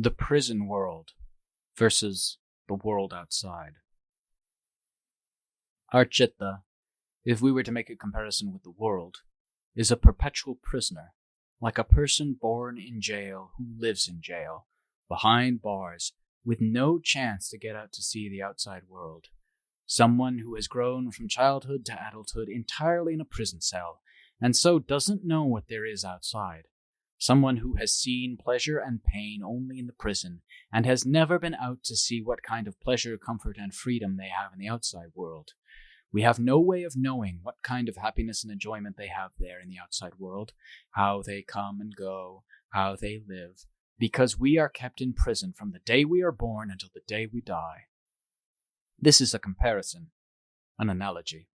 The prison world versus the world outside. Our citta, if we were to make a comparison with the world, is a perpetual prisoner, like a person born in jail who lives in jail, behind bars, with no chance to get out to see the outside world. Someone who has grown from childhood to adulthood entirely in a prison cell, and so doesn't know what there is outside. Someone who has seen pleasure and pain only in the prison, and has never been out to see what kind of pleasure, comfort, and freedom they have in the outside world. We have no way of knowing what kind of happiness and enjoyment they have there in the outside world, how they come and go, how they live, because we are kept in prison from the day we are born until the day we die. This is a comparison, an analogy.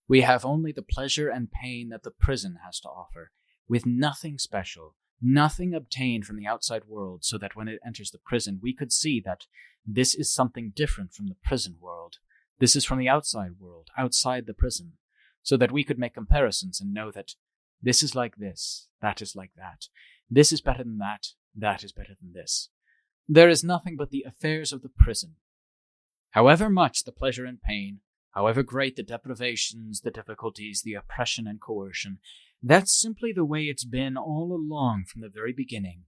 We have only the pleasure and pain that the prison has to offer, with nothing special, nothing obtained from the outside world, so that when it enters the prison, we could see that this is something different from the prison world. This is from the outside world, outside the prison, so that we could make comparisons and know that this is like this, that is like that. This is better than that, that is better than this. There is nothing but the affairs of the prison. However much the pleasure and pain, however great the deprivations, the difficulties, the oppression and coercion, that's simply the way it's been all along from the very beginning.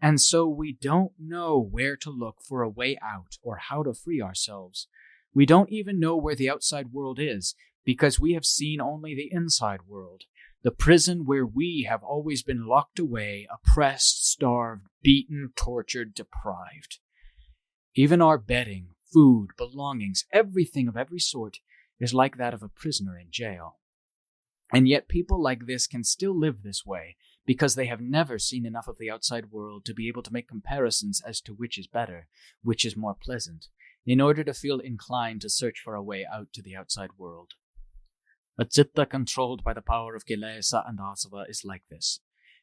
And so we don't know where to look for a way out or how to free ourselves. We don't even know where the outside world is, because we have seen only the inside world, the prison where we have always been locked away, oppressed, starved, beaten, tortured, deprived. Even our bedding, food, belongings, everything of every sort is like that of a prisoner in jail. And yet people like this can still live this way, because they have never seen enough of the outside world to be able to make comparisons as to which is better, which is more pleasant, in order to feel inclined to search for a way out to the outside world. A citta controlled by the power of kilesa and asava is like this.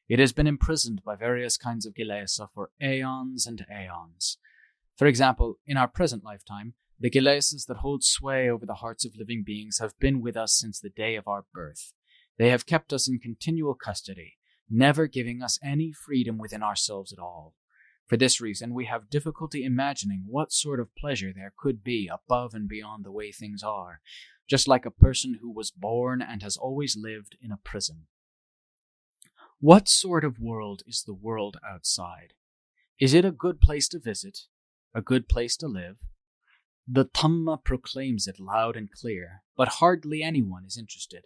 It has been imprisoned by various kinds of kilesa for aeons and aeons. For example, in our present lifetime, the kilesas that hold sway over the hearts of living beings have been with us since the day of our birth. They have kept us in continual custody, never giving us any freedom within ourselves at all. For this reason, we have difficulty imagining what sort of pleasure there could be above and beyond the way things are, just like a person who was born and has always lived in a prison. What sort of world is the world outside? Is it a good place to visit? A good place to live? The Dhamma proclaims it loud and clear, but hardly anyone is interested.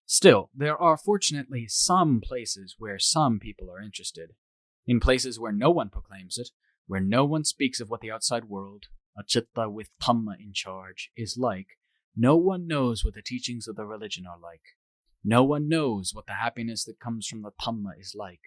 Still, there are fortunately some places where some people are interested. In places where no one proclaims it, where no one speaks of what the outside world, a citta with Dhamma in charge, is like, no one knows what the teachings of the religion are like. No one knows what the happiness that comes from the Dhamma is like.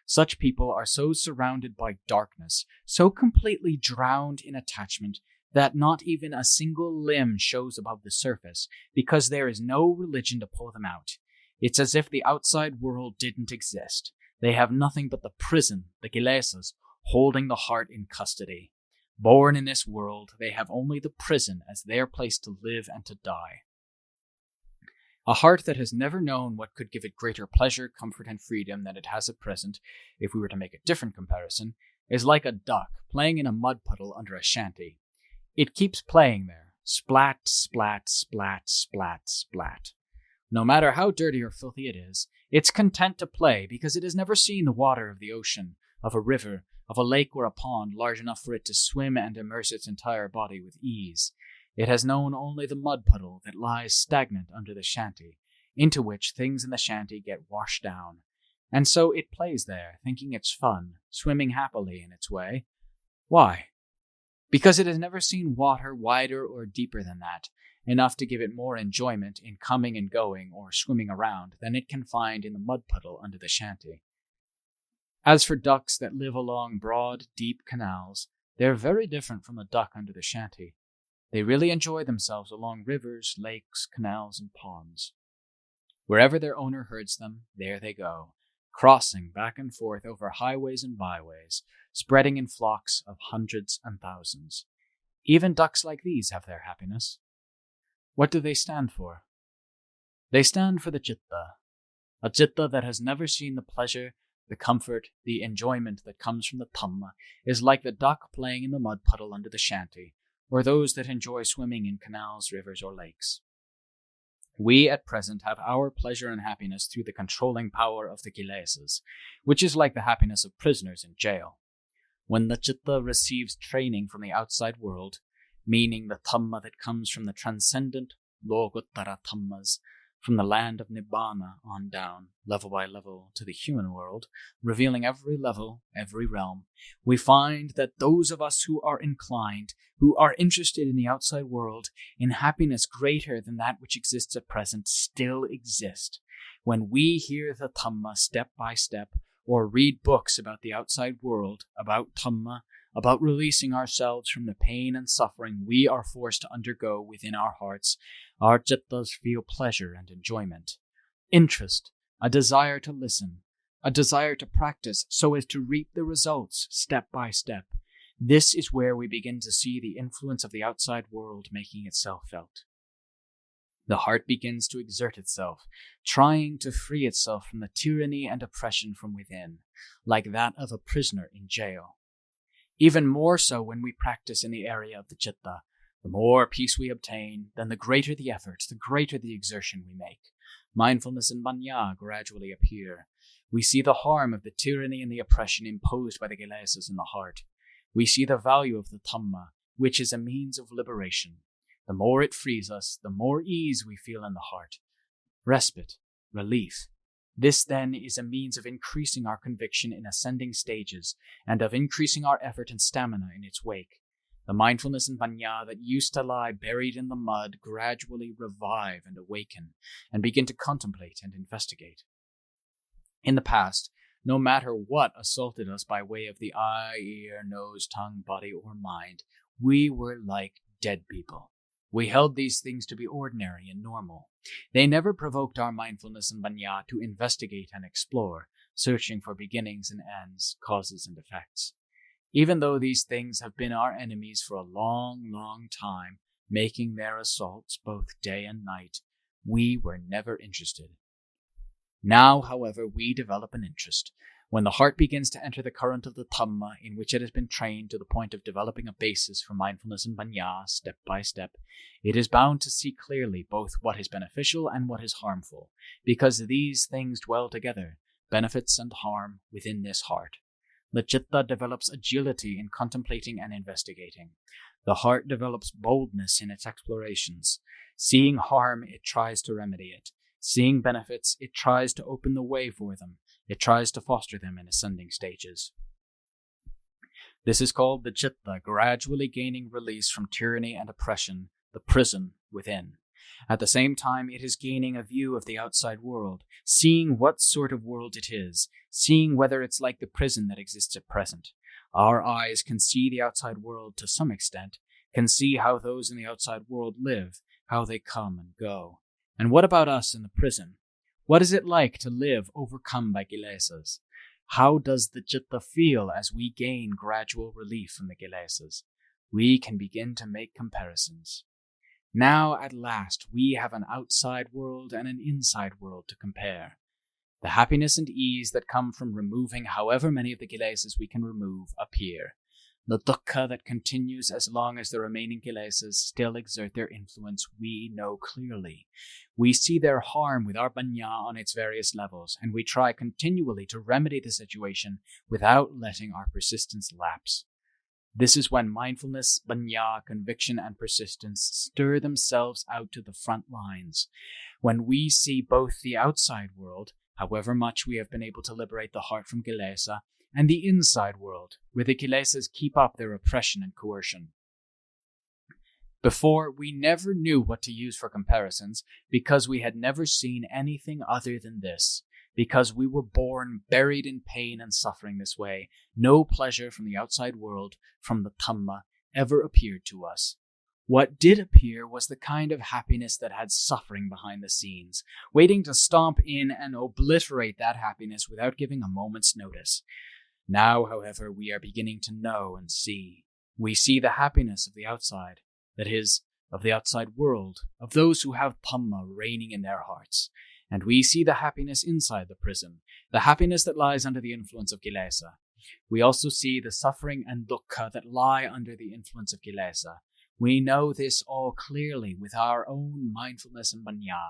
Such people are so surrounded by darkness, so completely drowned in attachment, that not even a single limb shows above the surface, because there is no religion to pull them out. It's as if the outside world didn't exist. They have nothing but the prison, the kilesas, holding the heart in custody. Born in this world, they have only the prison as their place to live and to die. A heart that has never known what could give it greater pleasure, comfort, and freedom than it has at present, if we were to make a different comparison, is like a duck playing in a mud puddle under a shanty. It keeps playing there, splat, splat, splat, splat, splat. No matter how dirty or filthy it is, it's content to play because it has never seen the water of the ocean, of a river, of a lake or a pond large enough for it to swim and immerse its entire body with ease. It has known only the mud puddle that lies stagnant under the shanty, into which things in the shanty get washed down. And so it plays there, thinking it's fun, swimming happily in its way. Why? Because it has never seen water wider or deeper than that, enough to give it more enjoyment in coming and going or swimming around than it can find in the mud puddle under the shanty. As for ducks that live along broad, deep canals, they're very different from the duck under the shanty. They really enjoy themselves along rivers, lakes, canals, and ponds. Wherever their owner herds them, there they go, crossing back and forth over highways and byways, spreading in flocks of hundreds and thousands. Even ducks like these have their happiness. What do they stand for? They stand for the citta, a citta that has never seen the pleasure, The comfort, the enjoyment that comes from the Dhamma is like the duck playing in the mud puddle under the shanty, or those that enjoy swimming in canals, rivers, or lakes. We at present have our pleasure and happiness through the controlling power of the kilesas, which is like the happiness of prisoners in jail. When the citta receives training from the outside world, meaning the Dhamma that comes from the transcendent Lokuttara Dhammas, from the land of Nibbana on down, level by level, to the human world, revealing every level, every realm, we find that those of us who are inclined, who are interested in the outside world, in happiness greater than that which exists at present, still exist. When we hear the Dhamma step by step, or read books about the outside world, about Dhamma, about releasing ourselves from the pain and suffering we are forced to undergo within our hearts, our cittas feel pleasure and enjoyment, interest, a desire to listen, a desire to practice so as to reap the results step by step. This is where we begin to see the influence of the outside world making itself felt. The heart begins to exert itself, trying to free itself from the tyranny and oppression from within, like that of a prisoner in jail. Even more so when we practice in the area of the citta. The more peace we obtain, then the greater the effort, the greater the exertion we make. Mindfulness and manya gradually appear. We see the harm of the tyranny and the oppression imposed by the kilesas in the heart. We see the value of the Dhamma, which is a means of liberation. The more it frees us, the more ease we feel in the heart. Respite, relief. This, then, is a means of increasing our conviction in ascending stages and of increasing our effort and stamina in its wake. The mindfulness and panya that used to lie buried in the mud gradually revive and awaken and begin to contemplate and investigate. In the past, no matter what assaulted us by way of the eye, ear, nose, tongue, body, or mind, we were like dead people. We held these things to be ordinary and normal. They never provoked our mindfulness and panya to investigate and explore, searching for beginnings and ends, causes and effects. Even though these things have been our enemies for a long, long time, making their assaults both day and night, we were never interested. Now, however, we develop an interest. When the heart begins to enter the current of the Dhamma in which it has been trained to the point of developing a basis for mindfulness and panya step by step, it is bound to see clearly both what is beneficial and what is harmful, because these things dwell together, benefits and harm, within this heart. The citta develops agility in contemplating and investigating. The heart develops boldness in its explorations. Seeing harm, it tries to remedy it. Seeing benefits, it tries to open the way for them. It tries to foster them in ascending stages. This is called the citta gradually gaining release from tyranny and oppression, the prison within. At the same time, it is gaining a view of the outside world, seeing what sort of world it is, seeing whether it's like the prison that exists at present. Our eyes can see the outside world to some extent, can see how those in the outside world live, how they come and go. And what about us in the prison? What is it like to live overcome by kilesas? How does the citta feel as we gain gradual relief from the kilesas? We can begin to make comparisons. Now, at last, we have an outside world and an inside world to compare. The happiness and ease that come from removing however many of the kilesas we can remove appear. The dukkha that continues as long as the remaining kilesas still exert their influence we know clearly. We see their harm with our panya on its various levels, and we try continually to remedy the situation without letting our persistence lapse. This is when mindfulness, panya, conviction, and persistence stir themselves out to the front lines. When we see both the outside world, however much we have been able to liberate the heart from kilesa, and the inside world, where the kilesas keep up their oppression and coercion. Before, we never knew what to use for comparisons, because we had never seen anything other than this. Because we were born buried in pain and suffering this way, no pleasure from the outside world, from the Dhamma, ever appeared to us. What did appear was the kind of happiness that had suffering behind the scenes, waiting to stomp in and obliterate that happiness without giving a moment's notice. Now, however, we are beginning to know and see. We see the happiness of the outside, that is, of the outside world, of those who have Dhamma reigning in their hearts. and we see the happiness inside the prison, the happiness that lies under the influence of kilesa. We also see the suffering and dukkha that lie under the influence of kilesa. We know this all clearly with our own mindfulness and panya.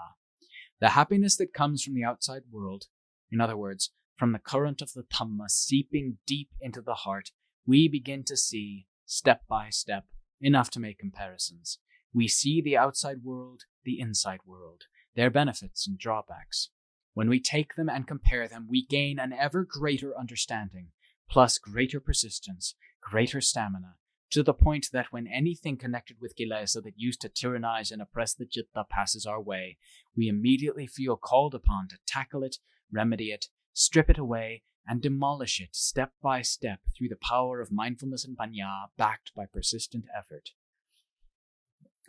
The happiness that comes from the outside world, in other words, from the current of the Dhamma seeping deep into the heart, we begin to see, step by step, enough to make comparisons. We see the outside world, the inside world, their benefits and drawbacks. When we take them and compare them, we gain an ever greater understanding, plus greater persistence, greater stamina, to the point that when anything connected with kilesa that used to tyrannize and oppress the citta passes our way, we immediately feel called upon to tackle it, remedy it, strip it away, and demolish it step by step through the power of mindfulness and panya backed by persistent effort.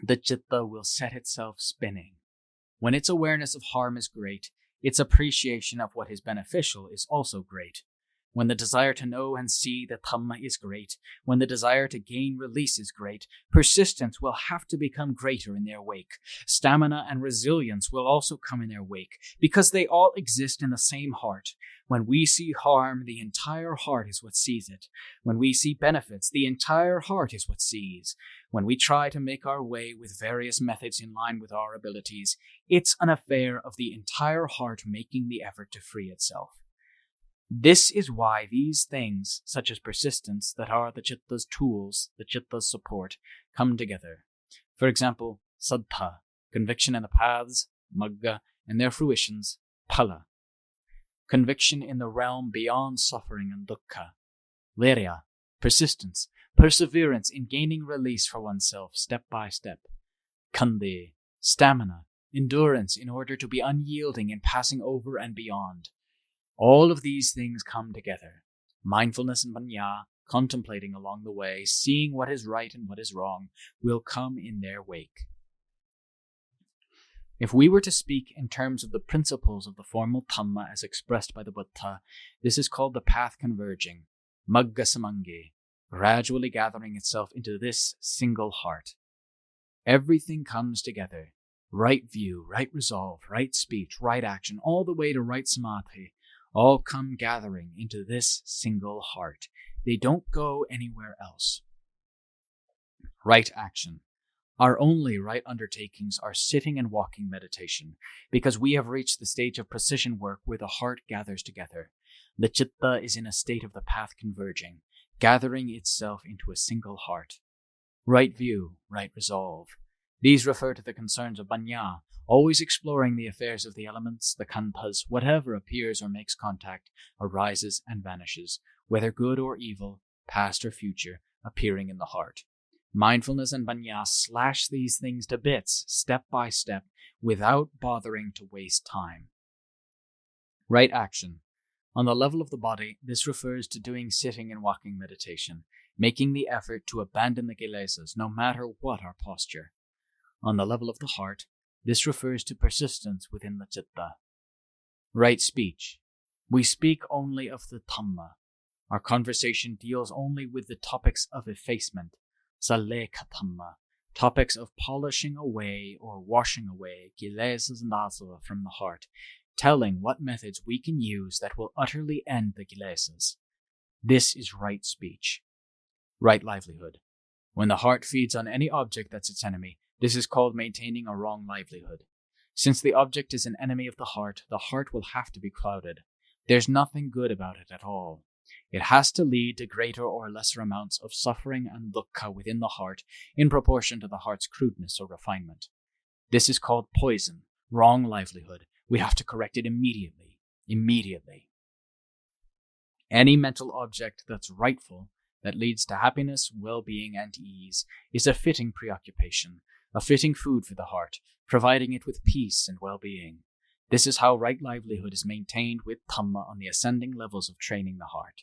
The citta will set itself spinning. When its awareness of harm is great, its appreciation of what is beneficial is also great. When the desire to know and see the Dhamma is great, when the desire to gain release is great, persistence will have to become greater in their wake. Stamina and resilience will also come in their wake, because they all exist in the same heart. When we see harm, the entire heart is what sees it. When we see benefits, the entire heart is what sees. When we try to make our way with various methods in line with our abilities, it's an affair of the entire heart making the effort to free itself. This is why these things, such as persistence, that are the citta's tools, the citta's support, come together. For example, saddha, conviction in the paths, magga, and their fruitions, phala. Conviction in the realm beyond suffering and dukkha. Virya, persistence, perseverance in gaining release for oneself step by step. Khande, stamina, endurance in order to be unyielding in passing over and beyond. All of these things come together. Mindfulness and panya, contemplating along the way, seeing what is right and what is wrong, will come in their wake. If we were to speak in terms of the principles of the formal Dhamma as expressed by the Buddha, this is called the path converging, magga samange, gradually gathering itself into this single heart. Everything comes together. Right view, right resolve, right speech, right action, all the way to right samadhi, all come gathering into this single heart. They don't go anywhere else. Right action. Our only right undertakings are sitting and walking meditation, because we have reached the stage of precision work where the heart gathers together. The citta is in a state of the path converging, gathering itself into a single heart. Right view, right resolve. These refer to the concerns of panya, always exploring the affairs of the elements, the khandhas, whatever appears or makes contact, arises and vanishes, whether good or evil, past or future, appearing in the heart. Mindfulness and panya slash these things to bits, step by step, without bothering to waste time. Right action. On the level of the body, this refers to doing sitting and walking meditation, making the effort to abandon the kilesas, no matter what our posture. On the level of the heart, this refers to persistence within the citta. Right speech. We speak only of the Dhamma. Our conversation deals only with the topics of effacement, salekha Dhamma, topics of polishing away or washing away kilesas and asava from the heart, telling what methods we can use that will utterly end the kilesas. This is right speech. Right livelihood. When the heart feeds on any object that's its enemy, this is called maintaining a wrong livelihood. Since the object is an enemy of the heart will have to be clouded. There's nothing good about it at all. It has to lead to greater or lesser amounts of suffering and dukkha within the heart in proportion to the heart's crudeness or refinement. This is called poison, wrong livelihood. We have to correct it immediately. Any mental object that's rightful, that leads to happiness, well-being, and ease, is a fitting preoccupation, a fitting food for the heart, providing it with peace and well-being. This is how right livelihood is maintained with Dhamma on the ascending levels of training the heart.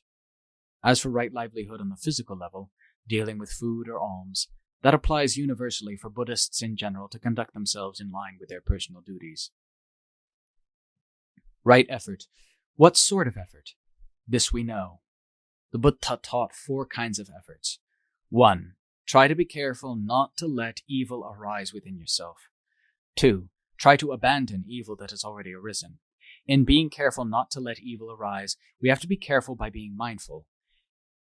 As for right livelihood on the physical level, dealing with food or alms, that applies universally for Buddhists in general to conduct themselves in line with their personal duties. Right effort. What sort of effort? This we know. The Buddha taught 4 kinds of efforts. 1. Try to be careful not to let evil arise within yourself. 2. Try to abandon evil that has already arisen. In being careful not to let evil arise, we have to be careful by being mindful.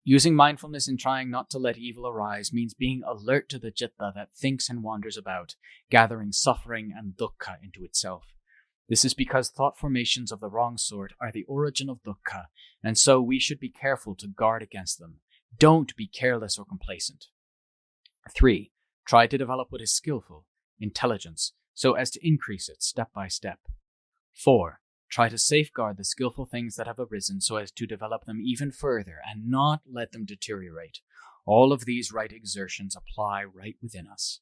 Using mindfulness in trying not to let evil arise means being alert to the citta that thinks and wanders about, gathering suffering and dukkha into itself. This is because thought formations of the wrong sort are the origin of dukkha, and so we should be careful to guard against them. Don't be careless or complacent. 3. Try to develop what is skillful, intelligence, so as to increase it step by step. 4. Try to safeguard the skillful things that have arisen so as to develop them even further and not let them deteriorate. All of these right exertions apply right within us.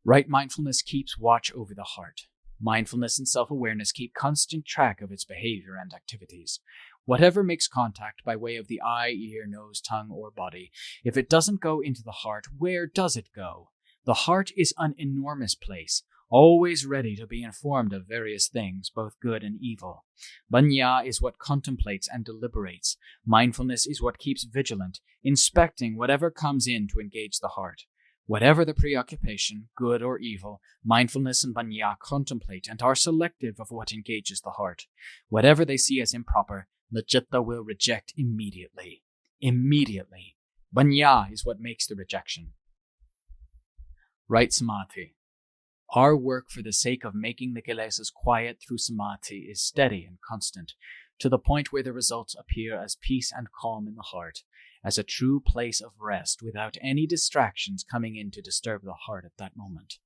Right mindfulness keeps watch over the heart. Mindfulness and self-awareness keep constant track of its behavior and activities. Whatever makes contact by way of the eye, ear, nose, tongue, or body, if it doesn't go into the heart, where does it go? The heart is an enormous place, always ready to be informed of various things, both good and evil. Panya is what contemplates and deliberates. Mindfulness is what keeps vigilant, inspecting whatever comes in to engage the heart. Whatever the preoccupation, good or evil, mindfulness and panya contemplate and are selective of what engages the heart. Whatever they see as improper, the citta will reject immediately. Immediately. Panya is what makes the rejection. Right samadhi. Our work for the sake of making the kilesas quiet through samadhi is steady and constant, to the point where the results appear as peace and calm in the heart, as a true place of rest without any distractions coming in to disturb the heart at that moment.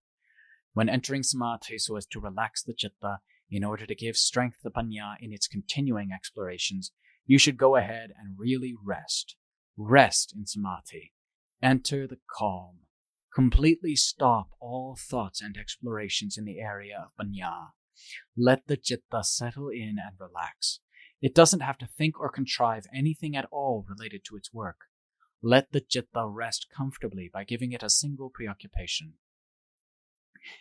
When entering samadhi so as to relax the citta in order to give strength to panya in its continuing explorations, you should go ahead and really rest. Rest in samadhi. Enter the calm. Completely stop all thoughts and explorations in the area of panya. Let the citta settle in and relax. It doesn't have to think or contrive anything at all related to its work. Let the citta rest comfortably by giving it a single preoccupation.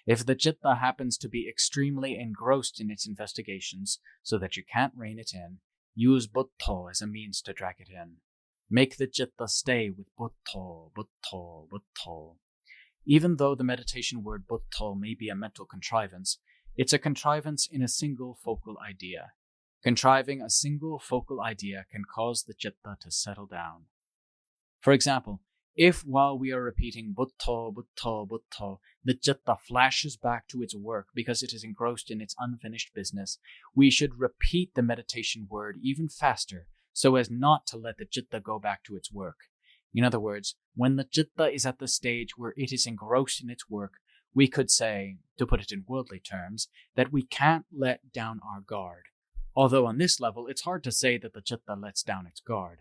If the citta happens to be extremely engrossed in its investigations so that you can't rein it in, use buddho as a means to drag it in. Make the citta stay with buddho, buddho, buddho. Even though the meditation word buddho may be a mental contrivance, it's a contrivance in a single focal idea. Contriving a single focal idea can cause the citta to settle down. For example, if while we are repeating buddho, buddho, buddho, the citta flashes back to its work because it is engrossed in its unfinished business, we should repeat the meditation word even faster so as not to let the citta go back to its work. In other words, when the citta is at the stage where it is engrossed in its work, we could say, to put it in worldly terms, that we can't let down our guard. Although on this level, it's hard to say that the citta lets down its guard.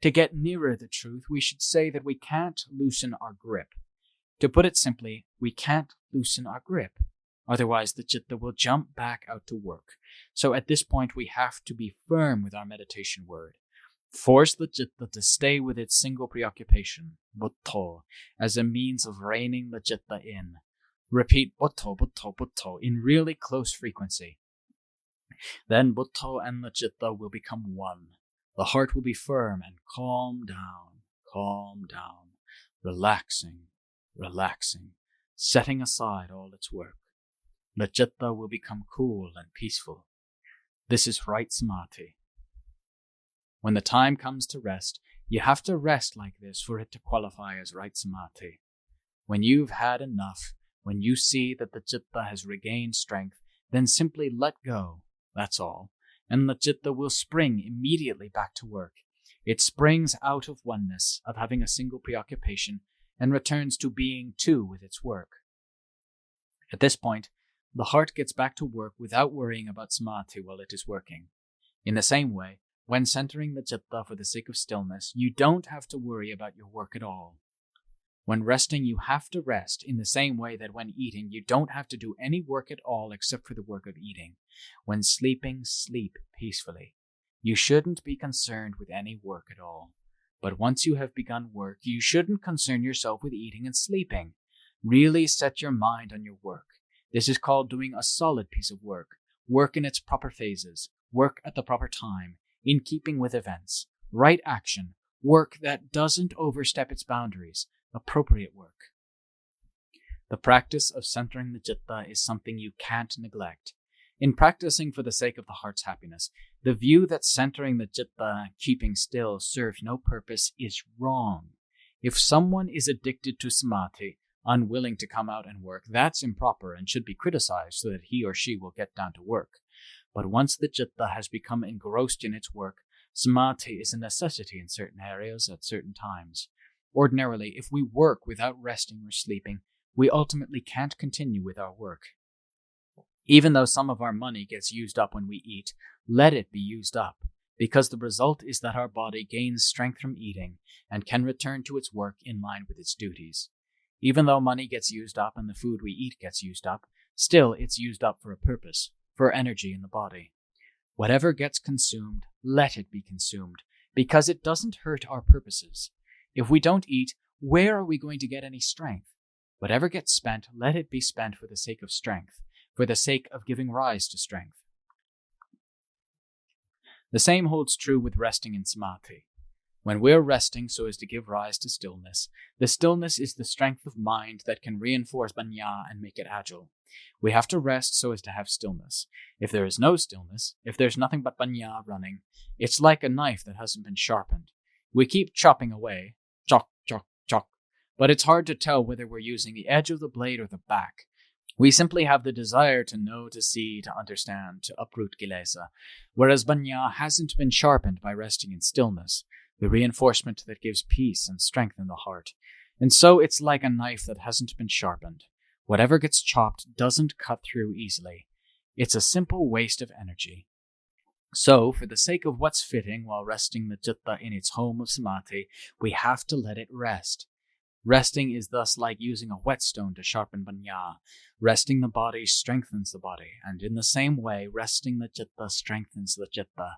To get nearer the truth, we should say that we can't loosen our grip. To put it simply, we can't loosen our grip. Otherwise, the citta will jump back out to work. So at this point, we have to be firm with our meditation word. Force the citta to stay with its single preoccupation, buddho, as a means of reining the citta in. Repeat buddho, buddho, buddho in really close frequency. Then buddho and the citta will become one. The heart will be firm and calm down, relaxing, relaxing, setting aside all its work. The citta will become cool and peaceful. This is right samadhi. When the time comes to rest, you have to rest like this for it to qualify as right samadhi. When you've had enough, when you see that the citta has regained strength, then simply let go, that's all, and the citta will spring immediately back to work. It springs out of oneness, of having a single preoccupation, and returns to being two with its work. At this point, the heart gets back to work without worrying about samadhi while it is working. In the same way, when centering the citta for the sake of stillness, you don't have to worry about your work at all. When resting, you have to rest in the same way that when eating, you don't have to do any work at all except for the work of eating. When sleeping, sleep peacefully. You shouldn't be concerned with any work at all. But once you have begun work, you shouldn't concern yourself with eating and sleeping. Really set your mind on your work. This is called doing a solid piece of work. Work in its proper phases. Work at the proper time. In keeping with events, right action, work that doesn't overstep its boundaries, appropriate work. The practice of centering the citta is something you can't neglect. In practicing for the sake of the heart's happiness, the view that centering the citta, keeping still, serves no purpose is wrong. If someone is addicted to samadhi, unwilling to come out and work, that's improper and should be criticized so that he or she will get down to work. But once the citta has become engrossed in its work, samadhi is a necessity in certain areas at certain times. Ordinarily, if we work without resting or sleeping, we ultimately can't continue with our work. Even though some of our money gets used up when we eat, let it be used up, because the result is that our body gains strength from eating and can return to its work in line with its duties. Even though money gets used up and the food we eat gets used up, still it's used up for a purpose, for energy in the body. Whatever gets consumed, let it be consumed, because it doesn't hurt our purposes. If we don't eat, where are we going to get any strength? Whatever gets spent, let it be spent for the sake of strength, for the sake of giving rise to strength. The same holds true with resting in samadhi. When we're resting so as to give rise to stillness, the stillness is the strength of mind that can reinforce panya and make it agile. We have to rest so as to have stillness. If there is no stillness, if there's nothing but panya running, it's like a knife that hasn't been sharpened. We keep chopping away, chok, chok, chok, but it's hard to tell whether we're using the edge of the blade or the back. We simply have the desire to know, to see, to understand, to uproot kilesa, whereas panya hasn't been sharpened by resting in stillness, the reinforcement that gives peace and strength in the heart. And so it's like a knife that hasn't been sharpened. Whatever gets chopped doesn't cut through easily. It's a simple waste of energy. So, for the sake of what's fitting while resting the citta in its home of samadhi, we have to let it rest. Resting is thus like using a whetstone to sharpen panya. Resting the body strengthens the body, and in the same way, resting the citta strengthens the citta.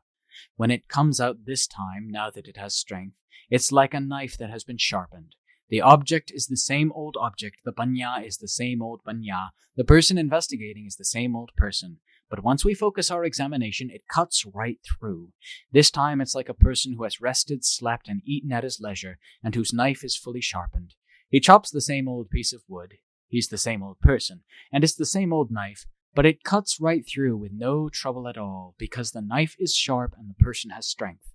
When it comes out this time, now that it has strength, it's like a knife that has been sharpened. The object is the same old object, the panya is the same old panya, the person investigating is the same old person. But once we focus our examination, it cuts right through. This time it's like a person who has rested, slept, and eaten at his leisure, and whose knife is fully sharpened. He chops the same old piece of wood, he's the same old person, and it's the same old knife, but it cuts right through with no trouble at all, because the knife is sharp and the person has strength.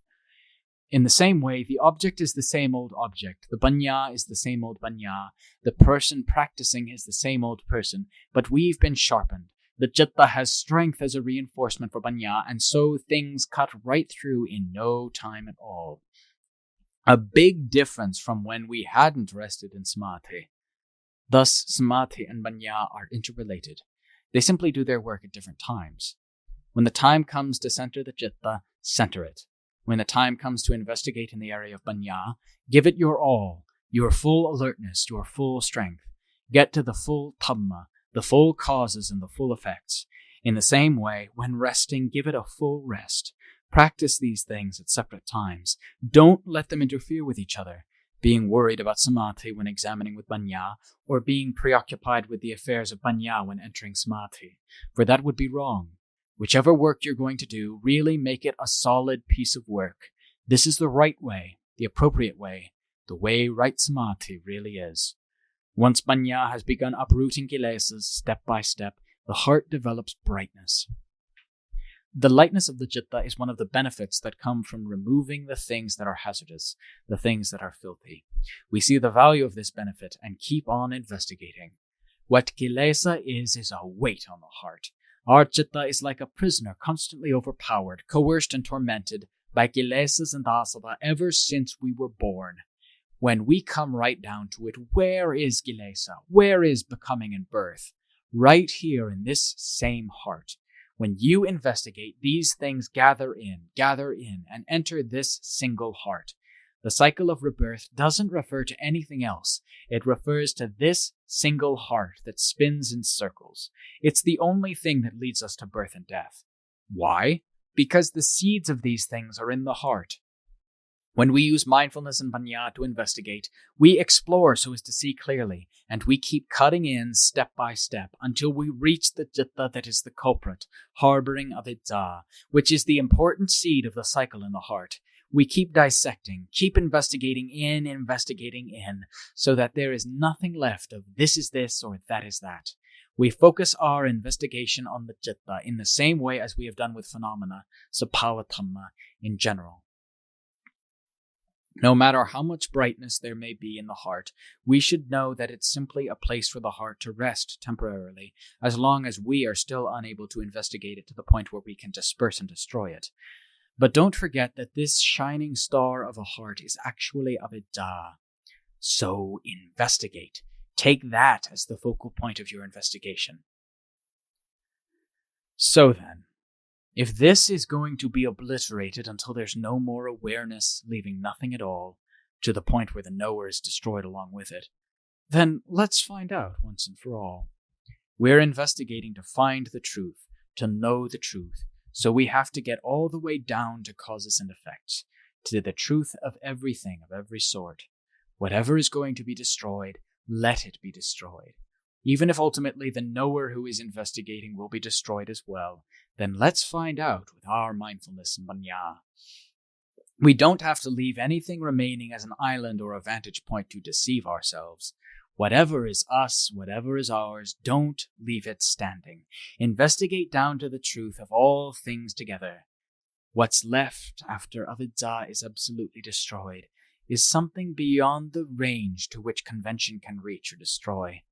In the same way, the object is the same old object, the panya is the same old panya, the person practicing is the same old person, but we've been sharpened. The citta has strength as a reinforcement for panya, and so things cut right through in no time at all. A big difference from when we hadn't rested in samadhi. Thus, samadhi and panya are interrelated. They simply do their work at different times. When the time comes to center the citta, center it. When the time comes to investigate in the area of panya, give it your all, your full alertness, your full strength. Get to the full Dhamma, the full causes and the full effects. In the same way, when resting, give it a full rest. Practice these things at separate times. Don't let them interfere with each other, being worried about samadhi when examining with panya, or being preoccupied with the affairs of panya when entering samadhi, for that would be wrong. Whichever work you're going to do, really make it a solid piece of work. This is the right way, the appropriate way, the way right samadhi really is. Once panya has begun uprooting kilesas step by step, the heart develops brightness. The lightness of the citta is one of the benefits that come from removing the things that are hazardous, the things that are filthy. We see the value of this benefit and keep on investigating. What kilesa is a weight on the heart. Our citta is like a prisoner constantly overpowered, coerced and tormented by kilesas and asava ever since we were born. When we come right down to it, where is kilesa? Where is becoming and birth? Right here in this same heart. When you investigate, these things gather in, and enter this single heart. The cycle of rebirth doesn't refer to anything else. It refers to this single heart that spins in circles. It's the only thing that leads us to birth and death. Why? Because the seeds of these things are in the heart. When we use mindfulness and panya to investigate, we explore so as to see clearly, and we keep cutting in step by step until we reach the citta that is the culprit, harboring avidya, which is the important seed of the cycle in the heart. We keep dissecting, keep investigating in, so that there is nothing left of this is this or that is that. We focus our investigation on the citta in the same way as we have done with phenomena, sabhava dhamma, in general. No matter how much brightness there may be in the heart, we should know that it's simply a place for the heart to rest temporarily, as long as we are still unable to investigate it to the point where we can disperse and destroy it. But don't forget that this shining star of a heart is actually avidya. So investigate. Take that as the focal point of your investigation. So then, if this is going to be obliterated until there's no more awareness, leaving nothing at all, to the point where the knower is destroyed along with it, then let's find out once and for all. We're investigating to find the truth, to know the truth, so we have to get all the way down to causes and effects, to the truth of everything of every sort. Whatever is going to be destroyed, let it be destroyed. Even if ultimately the knower who is investigating will be destroyed as well, then let's find out with our mindfulness and manya. We don't have to leave anything remaining as an island or a vantage point to deceive ourselves. Whatever is us, whatever is ours, don't leave it standing. Investigate down to the truth of all things together. What's left after avidya is absolutely destroyed is something beyond the range to which convention can reach or destroy.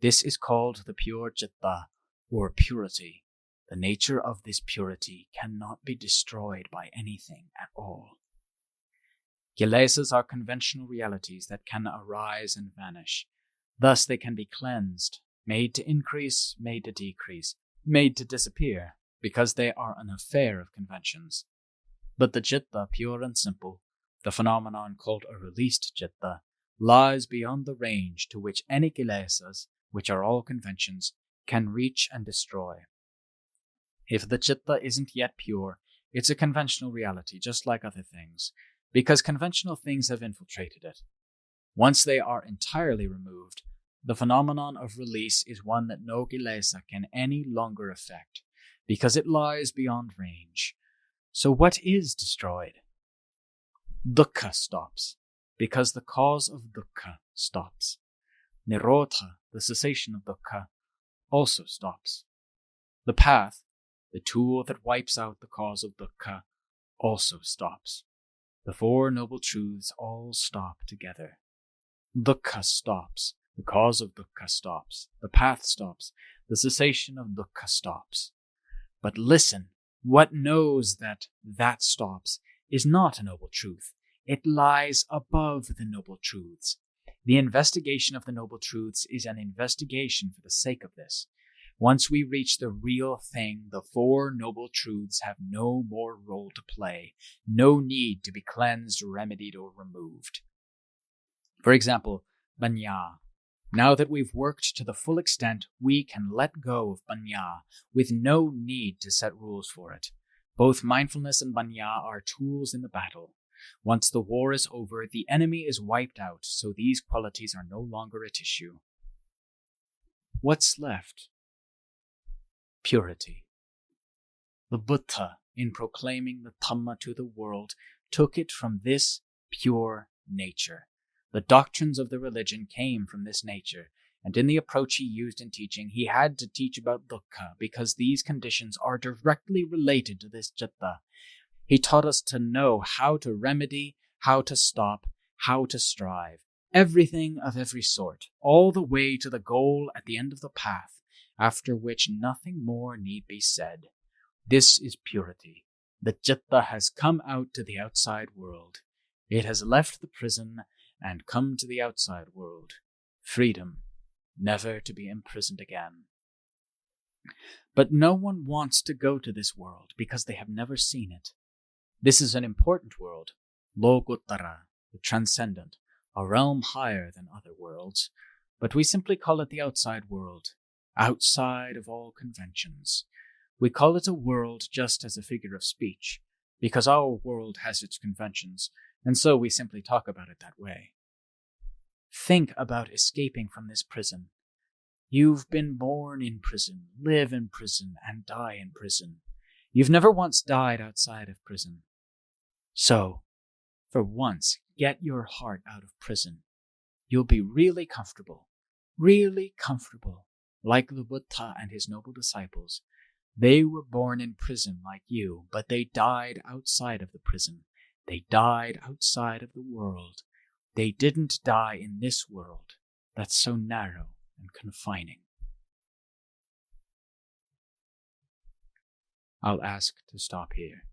This is called the pure citta, or purity. The nature of this purity cannot be destroyed by anything at all. Kilesas are conventional realities that can arise and vanish. Thus they can be cleansed, made to increase, made to decrease, made to disappear, because they are an affair of conventions. But the citta, pure and simple, the phenomenon called a released citta, lies beyond the range to which any kilesas, which are all conventions, can reach and destroy. If the citta isn't yet pure, it's a conventional reality, just like other things, because conventional things have infiltrated it. Once they are entirely removed, the phenomenon of release is one that no kilesa can any longer affect, because it lies beyond range. So what is destroyed? Dukkha stops, because the cause of dukkha stops. Nirodha, the cessation of dukkha, also stops. The path, the tool that wipes out the cause of dukkha, also stops. The Four Noble Truths all stop together. Dukkha stops, the cause of dukkha stops, the path stops, the cessation of dukkha stops. But listen, what knows that that stops is not a noble truth. It lies above the noble truths. The investigation of the noble truths is an investigation for the sake of this. Once we reach the real thing, the Four Noble Truths have no more role to play, no need to be cleansed, remedied, or removed. For example, banya. Now that we've worked to the full extent, we can let go of banya with no need to set rules for it. Both mindfulness and banya are tools in the battle. Once the war is over, the enemy is wiped out, so these qualities are no longer at issue. What's left? Purity. The Buddha, in proclaiming the Dhamma to the world, took it from this pure nature. The doctrines of the religion came from this nature, and in the approach he used in teaching, he had to teach about dukkha, because these conditions are directly related to this citta. He taught us to know how to remedy, how to stop, how to strive, everything of every sort, all the way to the goal at the end of the path, after which nothing more need be said. This is purity. The citta has come out to the outside world. It has left the prison and come to the outside world. Freedom, never to be imprisoned again. But no one wants to go to this world because they have never seen it. This is an important world, Lokuttara, the transcendent, a realm higher than other worlds, but we simply call it the outside world, outside of all conventions. We call it a world just as a figure of speech, because our world has its conventions, and so we simply talk about it that way. Think about escaping from this prison. You've been born in prison, live in prison, and die in prison. You've never once died outside of prison. So, For once, get your heart out of prison. You'll be really comfortable, like the Buddha and his noble disciples. They were born in prison like you, but they died outside of the prison. They died outside of the world. They didn't die in this world that's so narrow and confining. I'll ask to stop here.